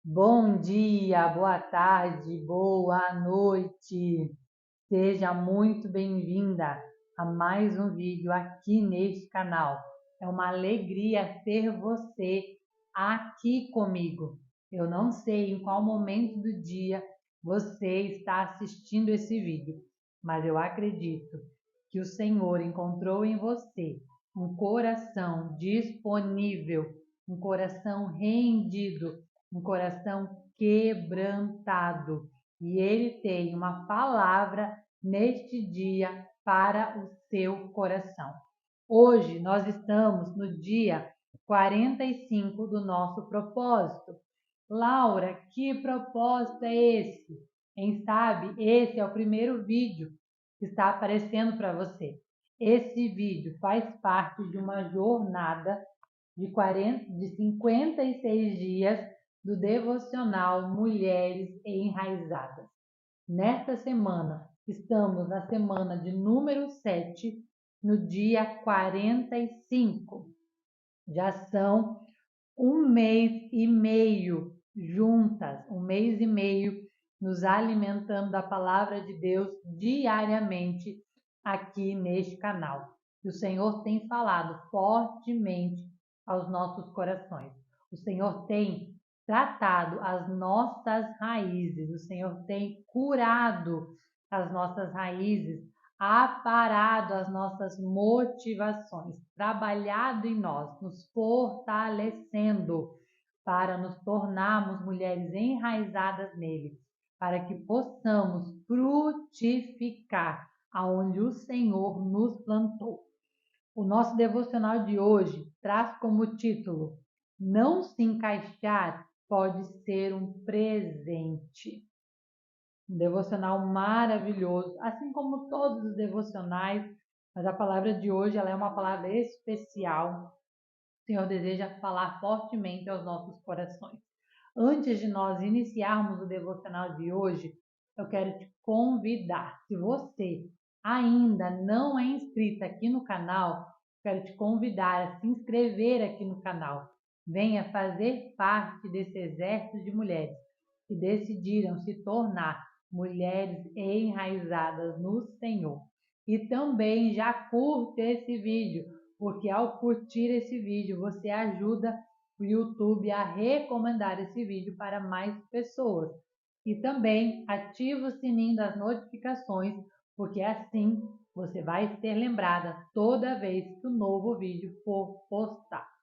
Bom dia, boa tarde, boa noite. Seja muito bem-vinda a mais um vídeo aqui neste canal. É uma alegria ter você aqui comigo. Eu não sei em qual momento do dia você está assistindo esse vídeo, mas eu acredito que o Senhor encontrou em você um coração disponível, um coração rendido, um coração quebrantado. E Ele tem uma palavra neste dia para o seu coração. Hoje nós estamos no dia 45 do nosso propósito. Laura, que propósito é esse? Quem sabe esse é o primeiro vídeo que está aparecendo para você. Esse vídeo faz parte de uma jornada de 56 dias do devocional Mulheres Enraizadas. Nesta semana, estamos na semana de número 7, no dia 45. Já são um mês e meio juntas, um mês e meio nos alimentando da palavra de Deus diariamente aqui neste canal. E o Senhor tem falado fortemente aos nossos corações. O Senhor tem tratado as nossas raízes, o Senhor tem curado as nossas raízes, aparado as nossas motivações, trabalhado em nós, nos fortalecendo para nos tornarmos mulheres enraizadas nele, para que possamos frutificar aonde o Senhor nos plantou. O nosso devocional de hoje traz como título: Não se encaixar pode ser um presente. Um devocional maravilhoso, assim como todos os devocionais, mas a palavra de hoje ela é uma palavra especial. O Senhor deseja falar fortemente aos nossos corações. Antes de nós iniciarmos o devocional de hoje, eu quero te convidar, se você ainda não é inscrita aqui no canal, quero te convidar a se inscrever aqui no canal. Venha fazer parte desse exército de mulheres que decidiram se tornar mulheres enraizadas no Senhor. E também já curta esse vídeo, porque ao curtir esse vídeo você ajuda o YouTube a recomendar esse vídeo para mais pessoas. E também ativa o sininho das notificações, porque assim você vai ser lembrada toda vez que o novo vídeo for postado.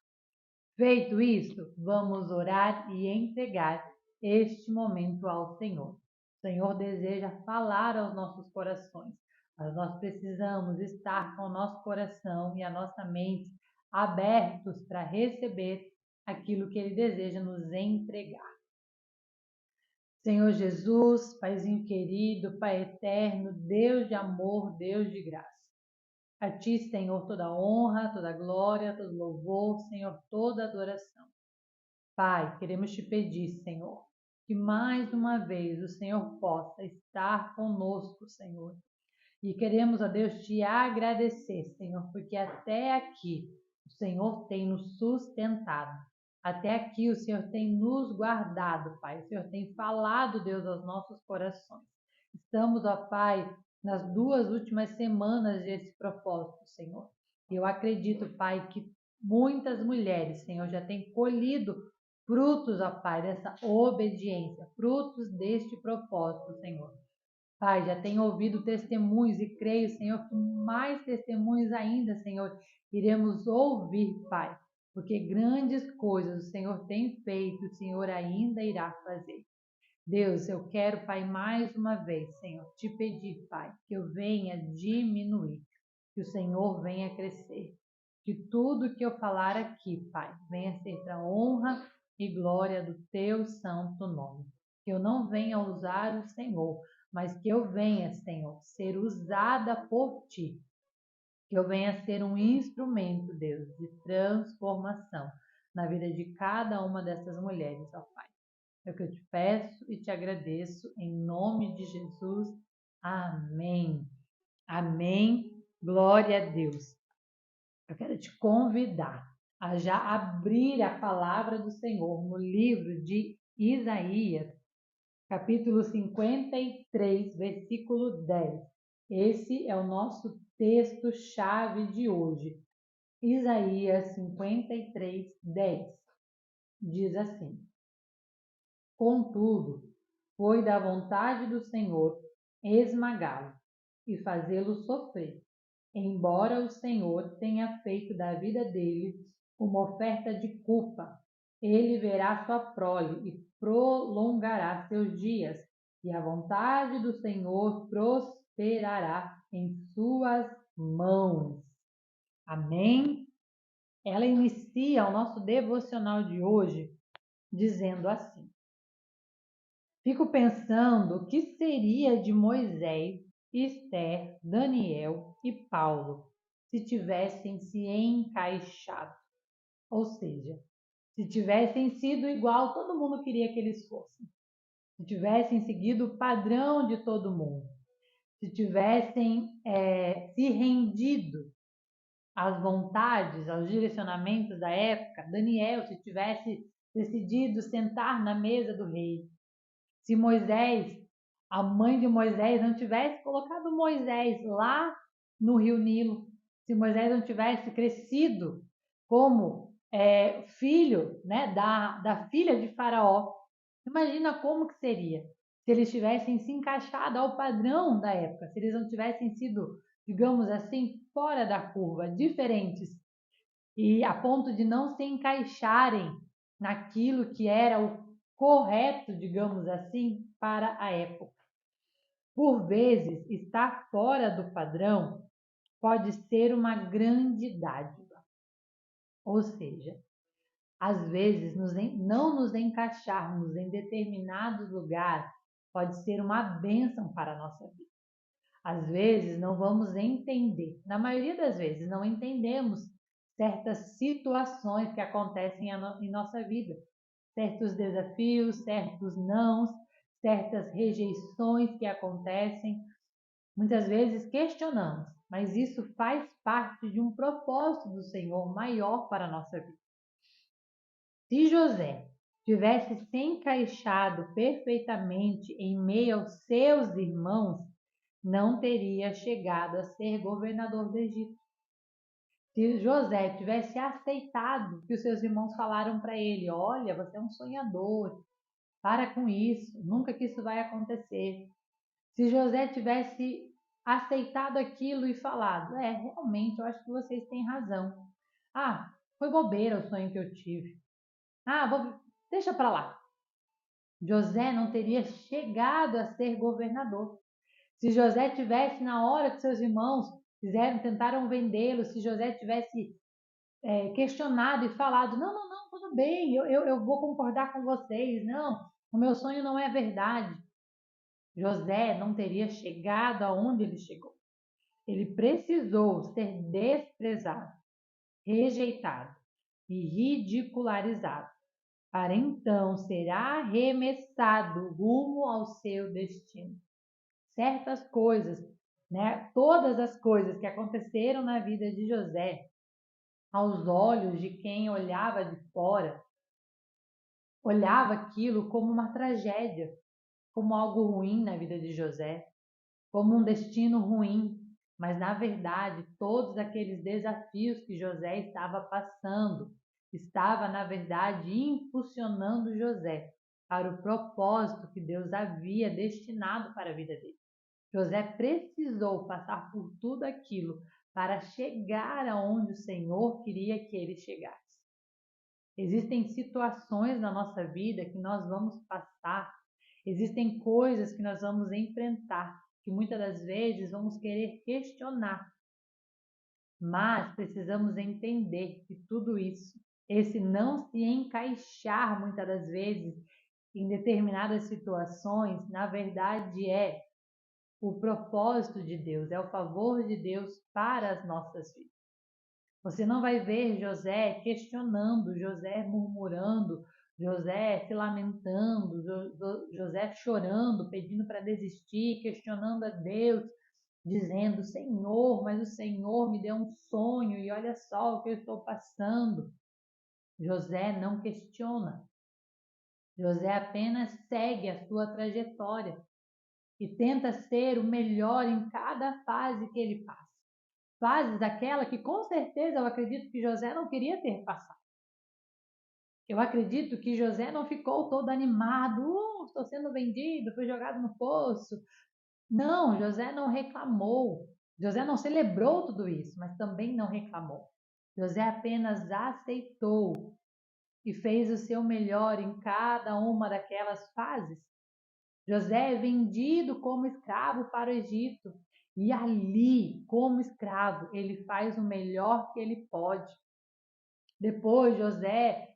Feito isso, vamos orar e entregar este momento ao Senhor. O Senhor deseja falar aos nossos corações, mas nós precisamos estar com o nosso coração e a nossa mente abertos para receber aquilo que Ele deseja nos entregar. Senhor Jesus, Paizinho querido, Pai eterno, Deus de amor, Deus de graça. A Ti, Senhor, toda honra, toda glória, todo louvor, Senhor, toda adoração. Pai, queremos te pedir, Senhor, que mais uma vez o Senhor possa estar conosco, Senhor. E queremos, ó Deus, te agradecer, Senhor, porque até aqui o Senhor tem nos sustentado. Até aqui o Senhor tem nos guardado, Pai. O Senhor tem falado, Deus, aos nossos corações. Estamos, ó Pai, nas 2 últimas semanas desse propósito, Senhor. E eu acredito, Pai, que muitas mulheres, Senhor, já têm colhido frutos, ó Pai, dessa obediência, frutos deste propósito, Senhor. Pai, já tenho ouvido testemunhos e creio, Senhor, que mais testemunhos ainda, Senhor, iremos ouvir, Pai, porque grandes coisas o Senhor tem feito, o Senhor ainda irá fazer. Deus, eu quero, Pai, mais uma vez, Senhor, te pedir, Pai, que eu venha diminuir, que o Senhor venha crescer, que tudo que eu falar aqui, Pai, venha ser para a honra e glória do teu santo nome. Que eu não venha usar o Senhor, mas que eu venha, Senhor, ser usada por Ti. Que eu venha ser um instrumento, Deus, de transformação na vida de cada uma dessas mulheres, ó Pai. É o que eu te peço e te agradeço em nome de Jesus. Amém. Amém. Glória a Deus. Eu quero te convidar a já abrir a palavra do Senhor no livro de Isaías, capítulo 53, versículo 10. Esse é o nosso texto-chave de hoje. Isaías 53, 10. Diz assim: Contudo, foi da vontade do Senhor esmagá-lo e fazê-lo sofrer, embora o Senhor tenha feito da vida dele uma oferta de culpa. Ele verá sua prole e prolongará seus dias, e a vontade do Senhor prosperará em suas mãos. Amém? Ela inicia o nosso devocional de hoje dizendo assim: Fico pensando o que seria de Moisés, Esther, Daniel e Paulo se tivessem se encaixado. Ou seja, se tivessem sido igual todo mundo queria que eles fossem. Se tivessem seguido o padrão de todo mundo. Se tivessem se rendido às vontades, aos direcionamentos da época. Daniel, se tivesse decidido sentar na mesa do rei. Se Moisés, a mãe de Moisés, não tivesse colocado Moisés lá no rio Nilo, se Moisés não tivesse crescido como filho, né, da filha de Faraó, imagina como que seria se eles tivessem se encaixado ao padrão da época, se eles não tivessem sido, digamos assim, fora da curva, diferentes, e a ponto de não se encaixarem naquilo que era o correto, digamos assim, para a época. Por vezes, estar fora do padrão pode ser uma grande dádiva. Ou seja, às vezes não nos encaixarmos em determinados lugares pode ser uma bênção para a nossa vida. Às vezes não vamos entender, na maioria das vezes não entendemos certas situações que acontecem em nossa vida, certos desafios, certos nãos, certas rejeições que acontecem. Muitas vezes questionamos, mas isso faz parte de um propósito do Senhor maior para a nossa vida. Se José tivesse se encaixado perfeitamente em meio aos seus irmãos, não teria chegado a ser governador do Egito. Se José tivesse aceitado o que os seus irmãos falaram para ele, olha, você é um sonhador, para com isso, nunca que isso vai acontecer. Se José tivesse aceitado aquilo e falado, realmente, eu acho que vocês têm razão. Ah, foi bobeira o sonho que eu tive. Deixa para lá. José não teria chegado a ser governador. Se José tivesse, na hora que seus irmãos tentaram vendê-lo, se José tivesse questionado e falado, não, tudo bem, eu vou concordar com vocês, não, o meu sonho não é verdade. José não teria chegado aonde ele chegou. Ele precisou ser desprezado, rejeitado e ridicularizado, para então ser arremessado rumo ao seu destino. Certas coisas, né, todas as coisas que aconteceram na vida de José, aos olhos de quem olhava de fora, olhava aquilo como uma tragédia, como algo ruim na vida de José, como um destino ruim. Mas, na verdade, todos aqueles desafios que José estava passando, estava, na verdade, impulsionando José para o propósito que Deus havia destinado para a vida dele. José precisou passar por tudo aquilo para chegar aonde o Senhor queria que ele chegasse. Existem situações na nossa vida que nós vamos passar, existem coisas que nós vamos enfrentar, que muitas das vezes vamos querer questionar. Mas precisamos entender que tudo isso, esse não se encaixar muitas das vezes em determinadas situações, na verdade é o propósito de Deus, é o favor de Deus para as nossas vidas. Você não vai ver José questionando, José murmurando, José se lamentando, José chorando, pedindo para desistir, questionando a Deus, dizendo, Senhor, mas o Senhor me deu um sonho e olha só o que eu estou passando. José não questiona. José apenas segue a sua trajetória e tenta ser o melhor em cada fase que ele passa. Fases daquela que com certeza eu acredito que José não queria ter passado. Eu acredito que José não ficou todo animado, estou sendo vendido, fui jogado no poço. Não, José não reclamou. José não celebrou tudo isso, mas também não reclamou. José apenas aceitou e fez o seu melhor em cada uma daquelas fases. José é vendido como escravo para o Egito. E ali, como escravo, ele faz o melhor que ele pode. Depois José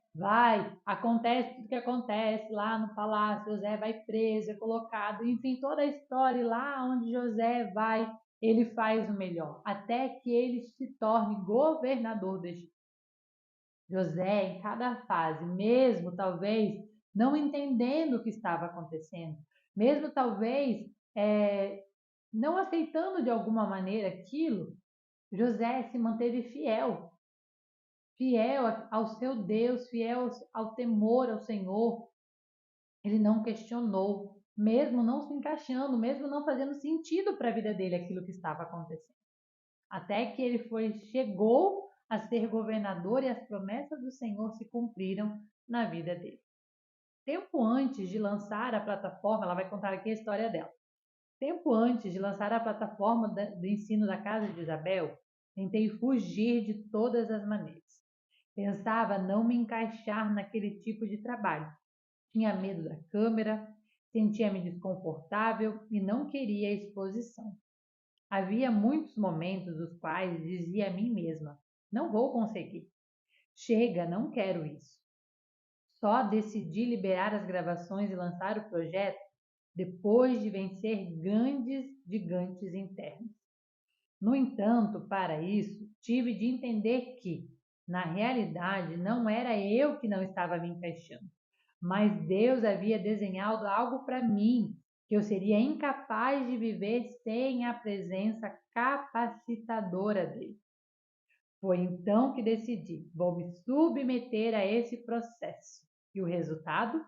acontece tudo que acontece lá no palácio, José vai preso, é colocado, enfim, toda a história, e lá onde José vai, ele faz o melhor, até que ele se torne governador do Egito. José, em cada fase, mesmo talvez não entendendo o que estava acontecendo, mesmo talvez não aceitando de alguma maneira aquilo, José se manteve fiel, fiel ao seu Deus, fiel ao temor ao Senhor. Ele não questionou, mesmo não se encaixando, mesmo não fazendo sentido para a vida dele aquilo que estava acontecendo. Até que ele chegou a ser governador e as promessas do Senhor se cumpriram na vida dele. Tempo antes de lançar a plataforma, ela vai contar aqui a história dela. Tempo antes de lançar a plataforma do ensino da casa de Isabel, tentei fugir de todas as maneiras. Pensava não me encaixar naquele tipo de trabalho. Tinha medo da câmera, sentia-me desconfortável e não queria a exposição. Havia muitos momentos nos quais dizia a mim mesma: não vou conseguir. Chega, não quero isso. Só decidi liberar as gravações e lançar o projeto depois de vencer grandes gigantes internos. No entanto, para isso, tive de entender que, na realidade, não era eu que não estava me encaixando, mas Deus havia desenhado algo para mim que eu seria incapaz de viver sem a presença capacitadora dele. Foi então que decidi, vou me submeter a esse processo. E o resultado?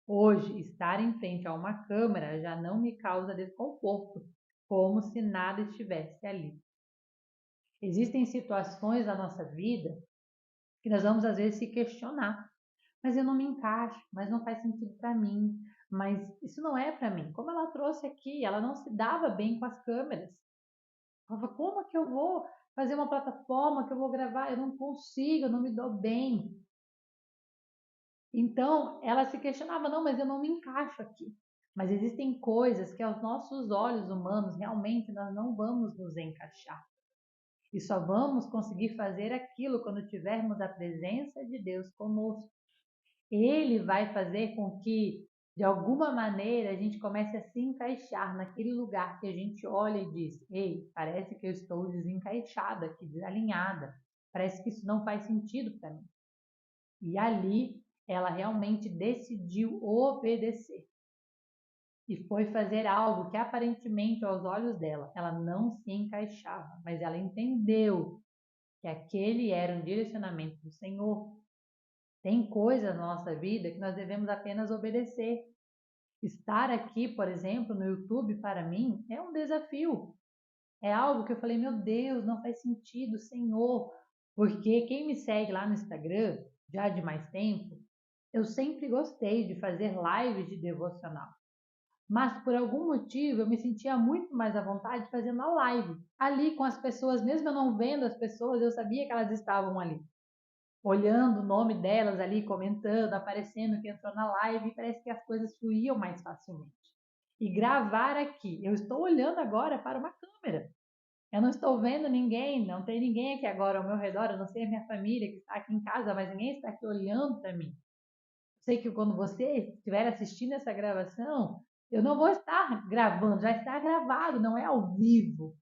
Hoje, estar em frente a uma câmera já não me causa desconforto, como se nada estivesse ali. Existem situações na nossa vida que nós vamos às vezes se questionar. Mas eu não me encaixo, mas não faz sentido para mim, mas isso não é para mim. Como ela trouxe aqui, ela não se dava bem com as câmeras. Ela falava, como é que eu vou fazer uma plataforma que eu vou gravar? Eu não consigo, eu não me dou bem. Então, ela se questionava, não, mas eu não me encaixo aqui. Mas existem coisas que aos nossos olhos humanos realmente nós não vamos nos encaixar. E só vamos conseguir fazer aquilo quando tivermos a presença de Deus conosco. Ele vai fazer com que, de alguma maneira, a gente comece a se encaixar naquele lugar que a gente olha e diz: ei, parece que eu estou desencaixada aqui, desalinhada. Parece que isso não faz sentido para mim. E ali ela realmente decidiu obedecer. E foi fazer algo que aparentemente aos olhos dela ela não se encaixava, mas ela entendeu que aquele era um direcionamento do Senhor. Tem coisas na nossa vida que nós devemos apenas obedecer. Estar aqui, por exemplo, no YouTube, para mim, é um desafio. É algo que eu falei, meu Deus, não faz sentido, Senhor. Porque quem me segue lá no Instagram, já de mais tempo, eu sempre gostei de fazer lives de devocional. Mas por algum motivo eu me sentia muito mais à vontade fazendo a live. Ali com as pessoas, mesmo eu não vendo as pessoas, eu sabia que elas estavam ali. Olhando o nome delas ali, comentando, aparecendo que entrou na live, parece que as coisas fluíam mais facilmente. E gravar aqui, eu estou olhando agora para uma câmera. Eu não estou vendo ninguém, não tem ninguém aqui agora ao meu redor, eu não sei a minha família que está aqui em casa, mas ninguém está aqui olhando para mim. Sei que quando você estiver assistindo essa gravação, eu não vou estar gravando, já está gravado, não é ao vivo.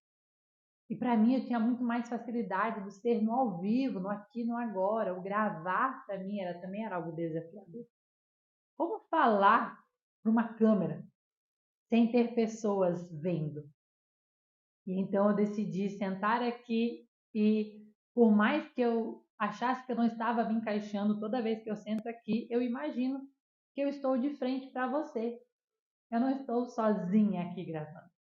E para mim eu tinha muito mais facilidade do ser no ao vivo, no aqui, no agora. O gravar para mim também era algo desafiador. Como falar para uma câmera sem ter pessoas vendo? E então eu decidi sentar aqui e por mais que eu achasse que eu não estava me encaixando toda vez que eu sento aqui, eu imagino que eu estou de frente para você. Eu não estou sozinha aqui gravando.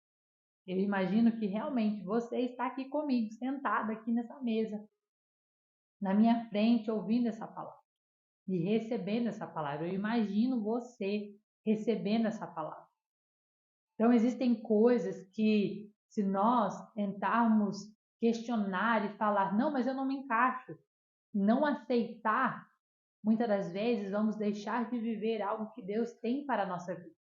Eu imagino que realmente você está aqui comigo, sentada aqui nessa mesa, na minha frente, ouvindo essa palavra e recebendo essa palavra. Eu imagino você recebendo essa palavra. Então, existem coisas que, se nós tentarmos questionar e falar, não, mas eu não me encaixo, não aceitar, muitas das vezes vamos deixar de viver algo que Deus tem para a nossa vida.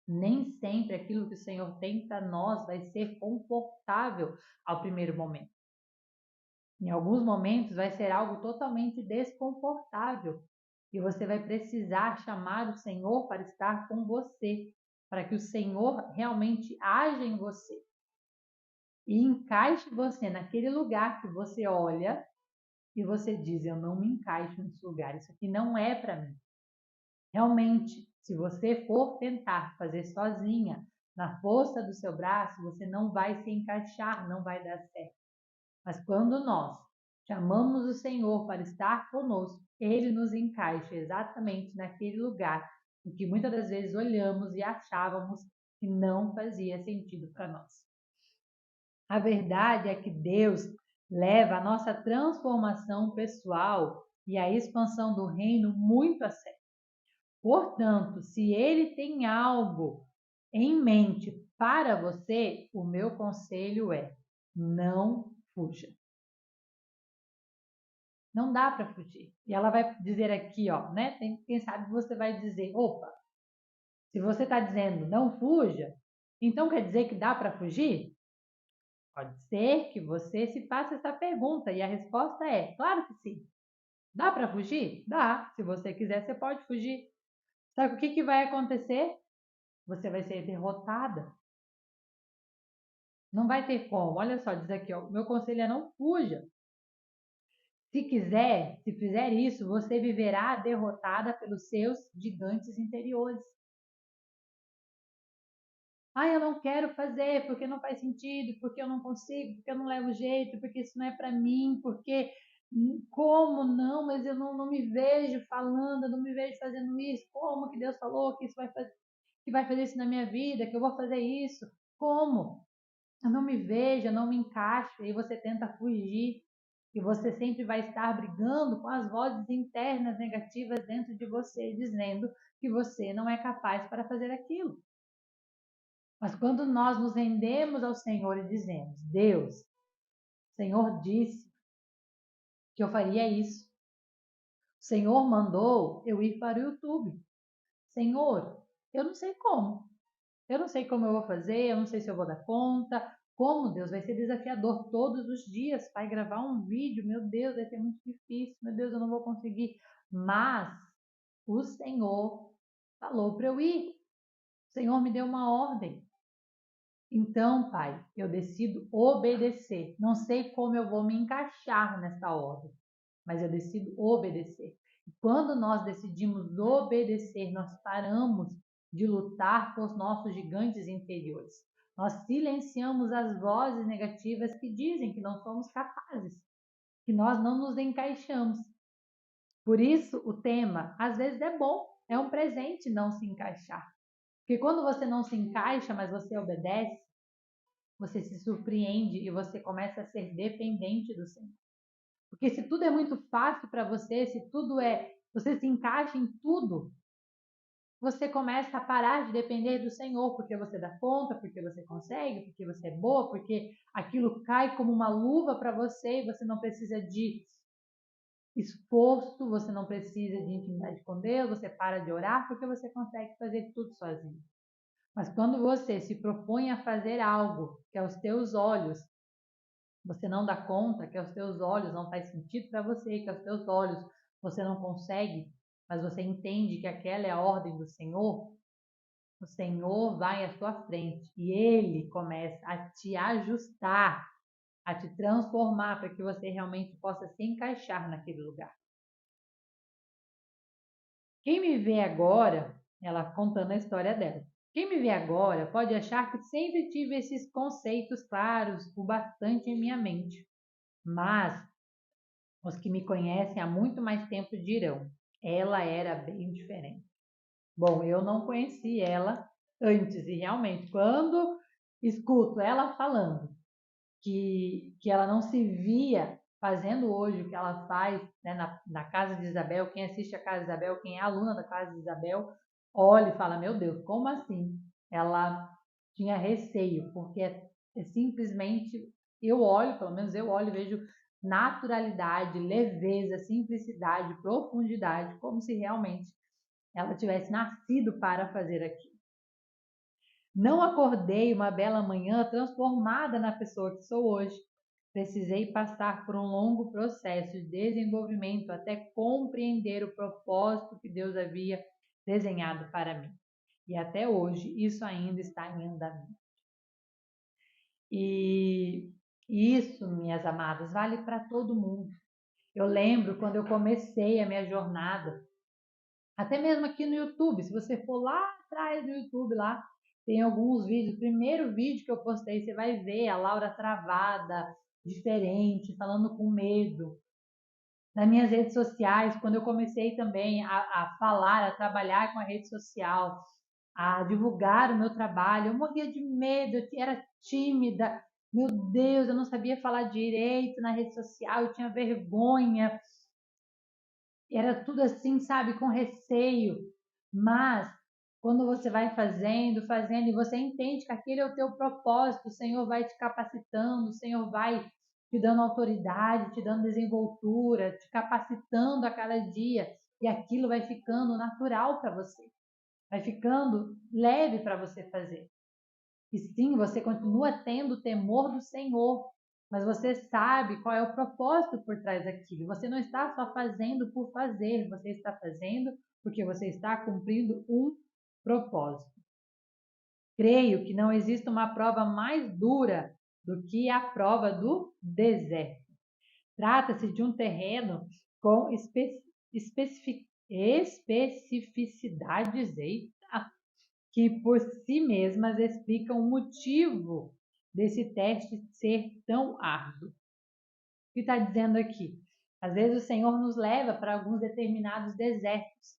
Nem sempre aquilo que o Senhor tem para nós vai ser confortável ao primeiro momento. Em alguns momentos vai ser algo totalmente desconfortável e você vai precisar chamar o Senhor para estar com você, para que o Senhor realmente haja em você e encaixe você naquele lugar que você olha e você diz, eu não me encaixo nesse lugar, isso aqui não é para mim. Realmente, se você for tentar fazer sozinha, na força do seu braço, você não vai se encaixar, não vai dar certo. Mas quando nós chamamos o Senhor para estar conosco, Ele nos encaixa exatamente naquele lugar em que muitas das vezes olhamos e achávamos que não fazia sentido para nós. A verdade é que Deus leva a nossa transformação pessoal e a expansão do reino muito a sério. Portanto, se Ele tem algo em mente para você, o meu conselho é: não fuja. Não dá para fugir. E ela vai dizer aqui, ó, né? Quem sabe você vai dizer, opa, se você está dizendo não fuja, então quer dizer que dá para fugir? Pode ser que você se faça essa pergunta e a resposta é, claro que sim. Dá para fugir? Dá. Se você quiser, você pode fugir. Sabe o que vai acontecer? Você vai ser derrotada. Não vai ter como. Olha só, diz aqui, ó, meu conselho é não fuja. Se quiser, se fizer isso, você viverá derrotada pelos seus gigantes interiores. Ah, eu não quero fazer porque não faz sentido, porque eu não consigo, porque eu não levo jeito, porque isso não é para mim, porque como não, mas eu não me vejo falando, eu não me vejo fazendo isso. Como que Deus falou que isso que vai fazer isso na minha vida, que eu vou fazer isso? Como? Eu não me vejo, eu não me encaixo, e você tenta fugir. E você sempre vai estar brigando com as vozes internas negativas dentro de você, dizendo que você não é capaz para fazer aquilo. Mas quando nós nos rendemos ao Senhor e dizemos, Deus, o Senhor disse que eu faria isso. O Senhor mandou eu ir para o YouTube. Senhor, eu não sei como. Eu não sei como eu vou fazer, eu não sei se eu vou dar conta. Como, Deus, vai ser desafiador todos os dias. Vai gravar um vídeo, meu Deus, vai ser muito difícil. Meu Deus, eu não vou conseguir. Mas o Senhor falou para eu ir. O Senhor me deu uma ordem. Então, Pai, eu decido obedecer. Não sei como eu vou me encaixar nessa ordem, mas eu decido obedecer. E quando nós decidimos obedecer, nós paramos de lutar com os nossos gigantes interiores. Nós silenciamos as vozes negativas que dizem que não somos capazes, que nós não nos encaixamos. Por isso, o tema, às vezes é bom, é um presente não se encaixar. Porque quando você não se encaixa, mas você obedece, você se surpreende e você começa a ser dependente do Senhor. Porque se tudo é muito fácil para você, se tudo você se encaixa em tudo, você começa a parar de depender do Senhor, porque você dá conta, porque você consegue, porque você é boa, porque aquilo cai como uma luva para você e você não precisa de esforço, você não precisa de intimidade com Deus, você para de orar porque você consegue fazer tudo sozinho. Mas quando você se propõe a fazer algo que aos teus olhos você não dá conta, que aos teus olhos não faz sentido para você, que aos teus olhos você não consegue, mas você entende que aquela é a ordem do Senhor, o Senhor vai à sua frente e Ele começa a te ajustar, a te transformar para que você realmente possa se encaixar naquele lugar. Quem me vê agora, ela contando a história dela, quem me vê agora pode achar que sempre tive esses conceitos claros o bastante em minha mente. Mas os que me conhecem há muito mais tempo dirão, ela era bem diferente. Bom, eu não conheci ela antes e realmente, quando escuto ela falando que ela não se via fazendo hoje o que ela faz, né, na Casa de Isabel, quem assiste a Casa de Isabel, quem é aluna da Casa de Isabel, olha e fala, meu Deus, como assim? Ela tinha receio, porque é simplesmente, eu olho, pelo menos eu olho e vejo naturalidade, leveza, simplicidade, profundidade, como se realmente ela tivesse nascido para fazer aquilo. Não acordei uma bela manhã transformada na pessoa que sou hoje. Precisei passar por um longo processo de desenvolvimento até compreender o propósito que Deus havia desenhado para mim. E até hoje isso ainda está em andamento. E isso, minhas amadas, vale para todo mundo. Eu lembro quando eu comecei a minha jornada, até mesmo aqui no YouTube, se você for lá atrás do YouTube, lá tem alguns vídeos. O primeiro vídeo que eu postei, você vai ver a Laura travada, diferente, falando com medo. Nas minhas redes sociais, quando eu comecei também a falar, a trabalhar com a rede social, a divulgar o meu trabalho, eu morria de medo, eu era tímida. Meu Deus, eu não sabia falar direito na rede social, eu tinha vergonha, era tudo assim, sabe, com receio. Mas quando você vai fazendo, fazendo, e você entende que aquele é o teu propósito, o Senhor vai te capacitando, o Senhor vai te dando autoridade, te dando desenvoltura, te capacitando a cada dia, e aquilo vai ficando natural para você, vai ficando leve para você fazer. E sim, você continua tendo o temor do Senhor, mas você sabe qual é o propósito por trás daquilo. Você não está só fazendo por fazer, você está fazendo porque você está cumprindo um propósito. Creio que não existe uma prova mais dura do que a prova do deserto. Trata-se de um terreno com especificidades, que por si mesmas explicam o motivo desse teste ser tão árduo. O que está dizendo aqui? Às vezes o Senhor nos leva para alguns determinados desertos.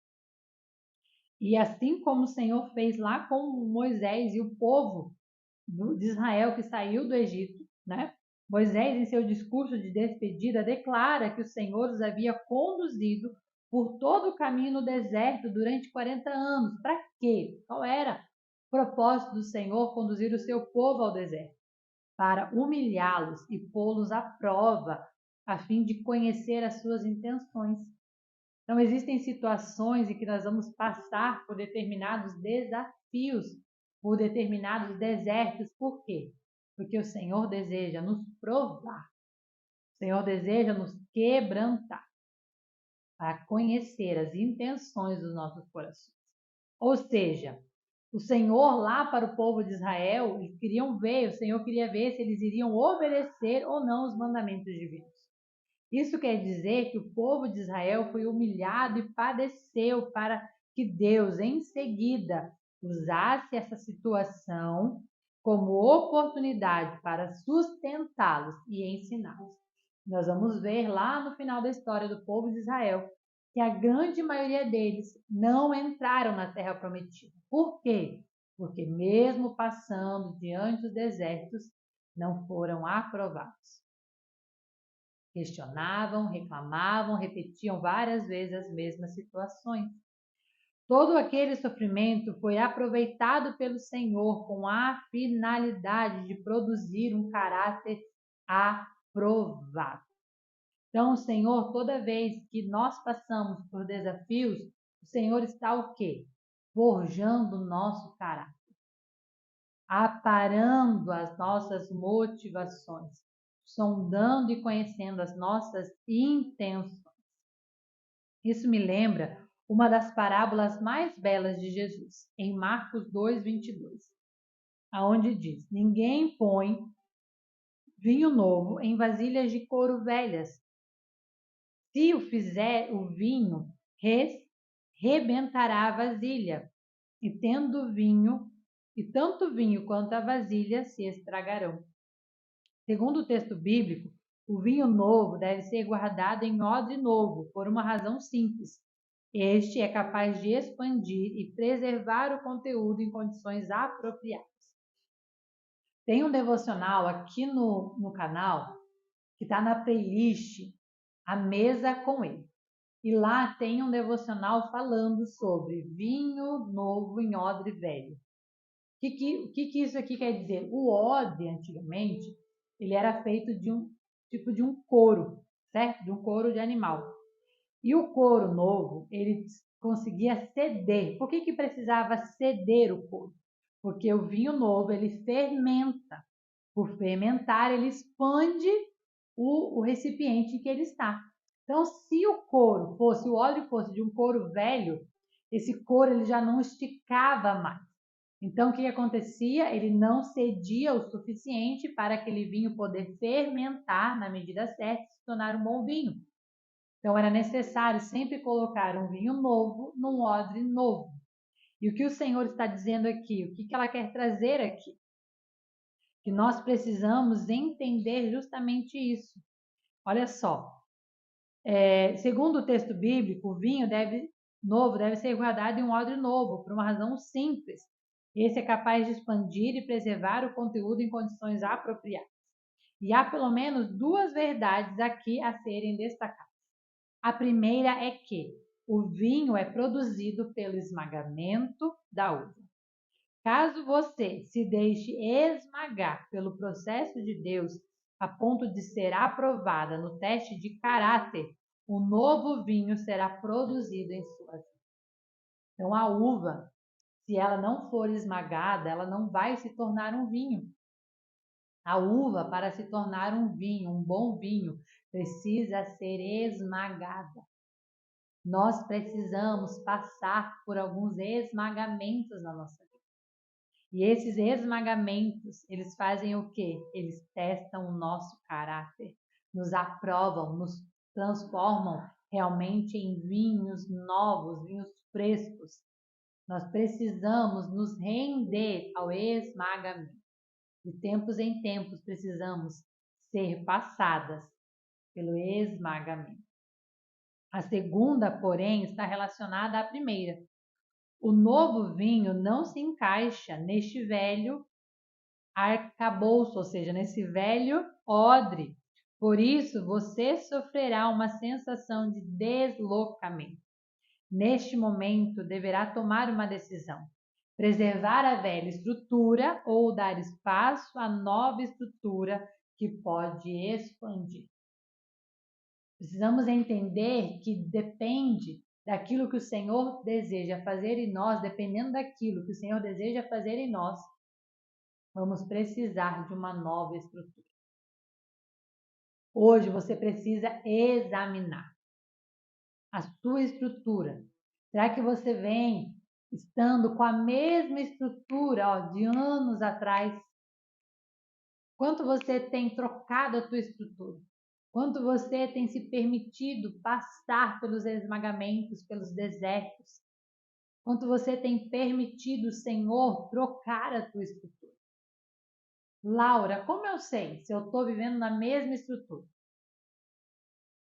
E assim como o Senhor fez lá com Moisés e o povo de Israel que saiu do Egito, né? Moisés, em seu discurso de despedida, declara que o Senhor os havia conduzido por todo o caminho no deserto durante 40 anos. Para quê? Qual era o propósito do Senhor conduzir o seu povo ao deserto? Para humilhá-los e pô-los à prova, a fim de conhecer as suas intenções. Então, existem situações em que nós vamos passar por determinados desafios, por determinados desertos. Por quê? Porque o Senhor deseja nos provar. O Senhor deseja nos quebrantar para conhecer as intenções dos nossos corações. Ou seja, o Senhor lá para o povo de Israel, eles queriam ver, o Senhor queria ver se eles iriam obedecer ou não os mandamentos divinos. Isso quer dizer que o povo de Israel foi humilhado e padeceu para que Deus, em seguida, usasse essa situação como oportunidade para sustentá-los e ensiná-los. Nós vamos ver lá no final da história do povo de Israel que a grande maioria deles não entraram na terra prometida. Por quê? Porque mesmo passando diante dos desertos, não foram aprovados. Questionavam, reclamavam, repetiam várias vezes as mesmas situações. Todo aquele sofrimento foi aproveitado pelo Senhor com a finalidade de produzir um caráter aprovado. Então, o Senhor, toda vez que nós passamos por desafios, o Senhor está o quê? Forjando o nosso caráter, aparando as nossas motivações, sondando e conhecendo as nossas intenções. Isso me lembra uma das parábolas mais belas de Jesus, em Marcos 2:22, aonde diz: ninguém põe vinho novo em vasilhas de couro velhas. Se o fizer, o vinho rebentará a vasilha, e tendo vinho, e tanto vinho quanto a vasilha se estragarão. Segundo o texto bíblico, o vinho novo deve ser guardado em odre novo, por uma razão simples. Este é capaz de expandir e preservar o conteúdo em condições apropriadas. Tem um devocional aqui no canal que está na playlist A Mesa com Ele. E lá tem um devocional falando sobre vinho novo em odre velho. O que isso aqui quer dizer? O odre, antigamente, ele era feito de um tipo de um couro, certo? De um couro de animal. E o couro novo, ele conseguia ceder. Por que precisava ceder o couro? Porque o vinho novo, ele fermenta. Por fermentar, ele expande o recipiente em que ele está. Então, se o odre fosse de um couro velho, esse couro ele já não esticava mais. Então, o que acontecia? Ele não cedia o suficiente para aquele vinho poder fermentar na medida certa e se tornar um bom vinho. Então, era necessário sempre colocar um vinho novo num odre novo. E o que o Senhor está dizendo aqui? O que ela quer trazer aqui? Que nós precisamos entender justamente isso. Olha só, segundo o texto bíblico, o vinho novo deve ser guardado em um odre novo, por uma razão simples. Esse é capaz de expandir e preservar o conteúdo em condições apropriadas. E há pelo menos duas verdades aqui a serem destacadas. A primeira é que o vinho é produzido pelo esmagamento da uva. Caso você se deixe esmagar pelo processo de Deus a ponto de ser aprovada no teste de caráter, o novo vinho será produzido em sua vida. Então, a uva, se ela não for esmagada, ela não vai se tornar um vinho. A uva, para se tornar um vinho, um bom vinho, precisa ser esmagada. Nós precisamos passar por alguns esmagamentos na nossa vida. E esses esmagamentos, eles fazem o quê? Eles testam o nosso caráter, nos aprovam, nos transformam realmente em vinhos novos, vinhos frescos. Nós precisamos nos render ao esmagamento. De tempos em tempos precisamos ser passadas pelo esmagamento. A segunda, porém, está relacionada à primeira. O novo vinho não se encaixa neste velho arcabouço, ou seja, nesse velho odre. Por isso, você sofrerá uma sensação de deslocamento. Neste momento, deverá tomar uma decisão: preservar a velha estrutura ou dar espaço à nova estrutura que pode expandir. Precisamos entender que depende daquilo que o Senhor deseja fazer em nós, dependendo daquilo que o Senhor deseja fazer em nós, vamos precisar de uma nova estrutura. Hoje você precisa examinar a sua estrutura. Será que você vem estando com a mesma estrutura de anos atrás? Quanto você tem trocado a tua estrutura? Quanto você tem se permitido passar pelos esmagamentos, pelos desertos? Quanto você tem permitido o Senhor trocar a tua estrutura? Laura, como eu sei se eu estou vivendo na mesma estrutura?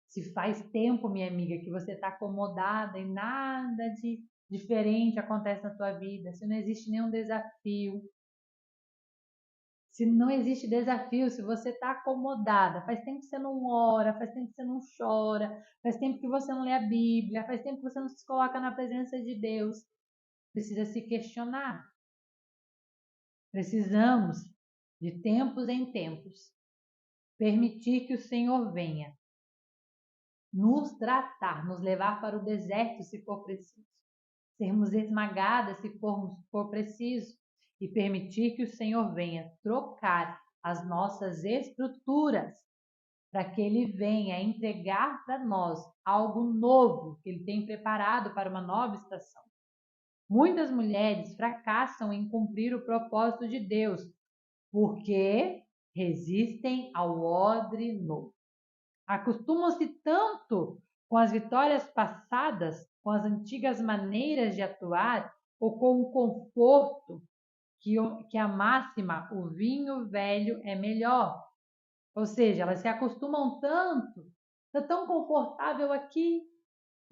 Se faz tempo, minha amiga, que você está acomodada e nada de diferente acontece na tua vida, se não existe nenhum desafio, se não existe desafio, se você está acomodada, faz tempo que você não ora, faz tempo que você não chora, faz tempo que você não lê a Bíblia, faz tempo que você não se coloca na presença de Deus, precisa se questionar. Precisamos, de tempos em tempos, permitir que o Senhor venha nos tratar, nos levar para o deserto se for preciso, sermos esmagadas se for preciso e permitir que o Senhor venha trocar as nossas estruturas para que Ele venha entregar para nós algo novo que Ele tem preparado para uma nova estação. Muitas mulheres fracassam em cumprir o propósito de Deus porque resistem ao odre novo. Acostumam-se tanto com as vitórias passadas, com as antigas maneiras de atuar ou com o conforto que a máxima, o vinho velho é melhor. Ou seja, elas se acostumam tanto, está tão confortável aqui,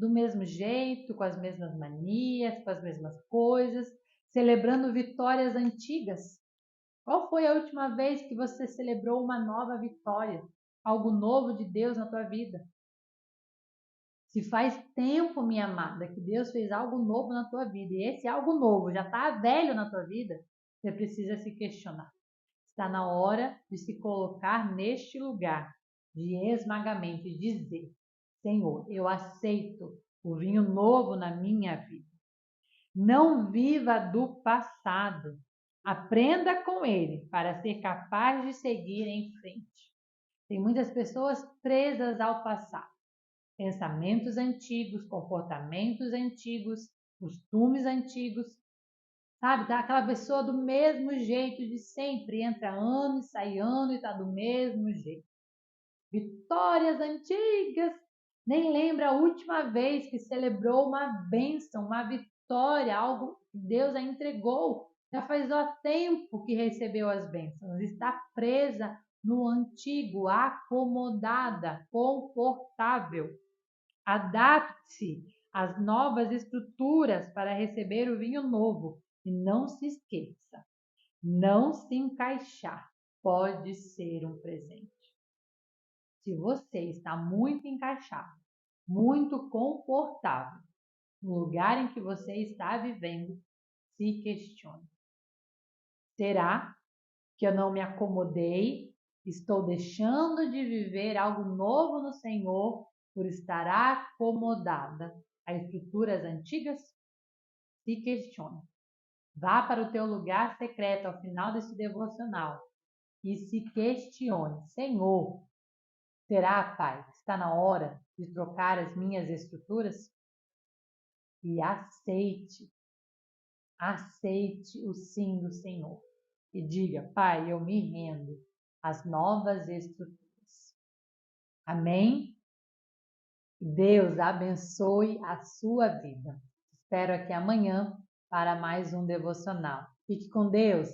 do mesmo jeito, com as mesmas manias, com as mesmas coisas, celebrando vitórias antigas? Qual foi a última vez que você celebrou uma nova vitória? Algo novo de Deus na tua vida? Se faz tempo, minha amada, que Deus fez algo novo na tua vida e esse algo novo já está velho na tua vida, você precisa se questionar. Está na hora de se colocar neste lugar de esmagamento e dizer: Senhor, eu aceito o vinho novo na minha vida. Não viva do passado. Aprenda com ele para ser capaz de seguir em frente. Tem muitas pessoas presas ao passado. Pensamentos antigos, comportamentos antigos, costumes antigos. Sabe, tá aquela pessoa do mesmo jeito de sempre, entra ano e sai ano e tá do mesmo jeito. Vitórias antigas, nem lembra a última vez que celebrou uma bênção, uma vitória, algo que Deus a entregou. Já faz tempo que recebeu as bênçãos, está presa no antigo, acomodada, confortável. Adapte-se às novas estruturas para receber o vinho novo. E não se esqueça, não se encaixar pode ser um presente. Se você está muito encaixado, muito confortável no lugar em que você está vivendo, se questione. Será que eu não me acomodei? Estou deixando de viver algo novo no Senhor por estar acomodada a estruturas antigas? Se questione. Vá para o teu lugar secreto ao final desse devocional e se questione. Senhor, será, Pai, que está na hora de trocar as minhas estruturas? E aceite o sim do Senhor. E diga: Pai, eu me rendo às novas estruturas. Amém? Deus abençoe a sua vida. Espero aqui amanhã para mais um devocional. Fique com Deus.